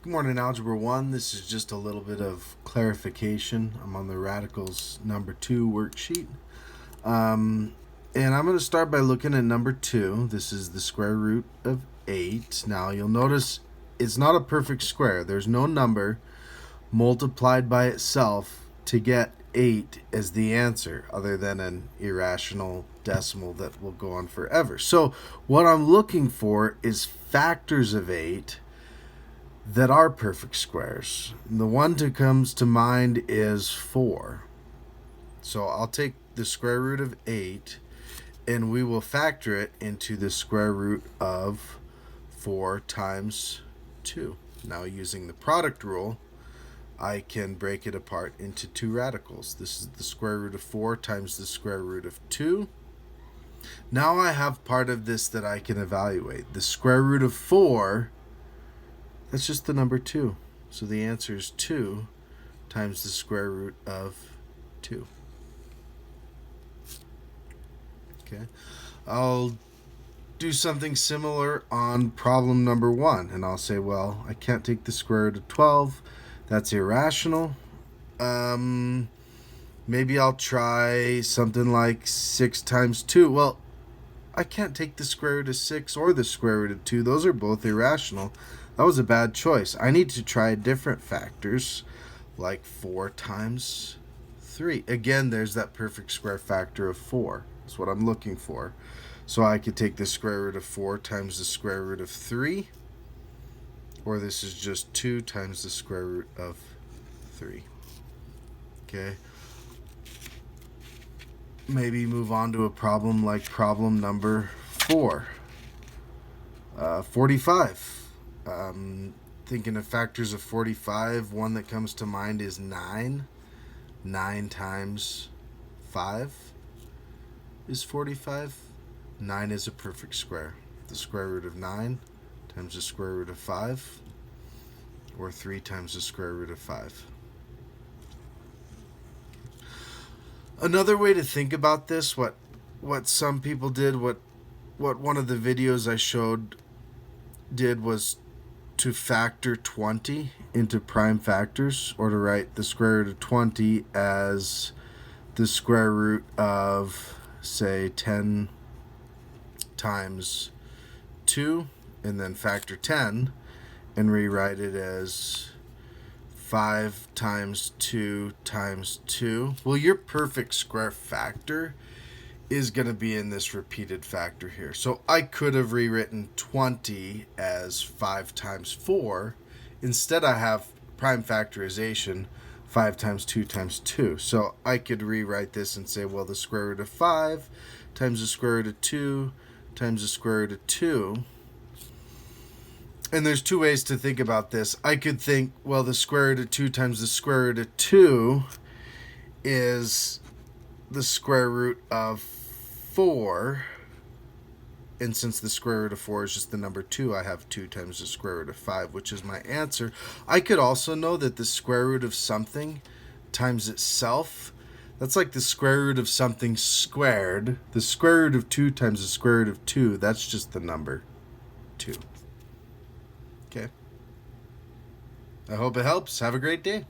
Good morning, Algebra 1. This is just a little bit of clarification. I'm on the Radicals number 2 worksheet. And I'm going to start by looking at number 2. This is the square root of 8. Now, you'll notice it's not a perfect square. There's no number multiplied by itself to get 8 as the answer, other than an irrational decimal that will go on forever. So what I'm looking for is factors of 8 that are perfect squares. The one that comes to mind is 4. So I'll take the square root of 8 and we will factor it into the square root of 4 times 2. Now, using the product rule, I can break it apart into two radicals. This is the square root of 4 times the square root of 2. Now I have part of this that I can evaluate. The square root of 4, that's just the number 2. So the answer is 2 times the square root of 2. Okay. I'll do something similar on problem number 1. And I'll say, well, I can't take the square root of 12. That's irrational. Maybe I'll try something like 6 times 2. Well, I can't take the square root of 6 or the square root of 2. Those are both irrational. That was a bad choice. I need to try different factors, like 4 times 3. Again, there's that perfect square factor of 4. That's what I'm looking for. So I could take the square root of 4 times the square root of 3, or this is just 2 times the square root of 3. Okay. Maybe move on to a problem like problem number 4. 45. Thinking of factors of 45, one that comes to mind is 9. 9 times 5 is 45. 9 is a perfect square. The square root of 9 times the square root of 5, or 3 times the square root of 5. Another way to think about this, what some people did, what one of the videos I showed did, was to factor 20 into prime factors, or to write the square root of 20 as the square root of, say, 10 times 2, and then factor 10 and rewrite it as 5 times 2 times 2. Well, your perfect square factor is going to be in this repeated factor here. So I could have rewritten 20 as 5 times 4. Instead, I have prime factorization, 5 times 2 times 2. So I could rewrite this and say, well, the square root of 5 times the square root of 2 times the square root of 2. And there's two ways to think about this. I could think, well, the square root of 2 times the square root of 2 is the square root of 4. And since the square root of 4 is just the number 2, I have 2 times the square root of 5, which is my answer. I could also know that the square root of something times itself, that's like the square root of something squared. The square root of 2 times the square root of 2, that's just the number 2. Okay. I hope it helps. Have a great day.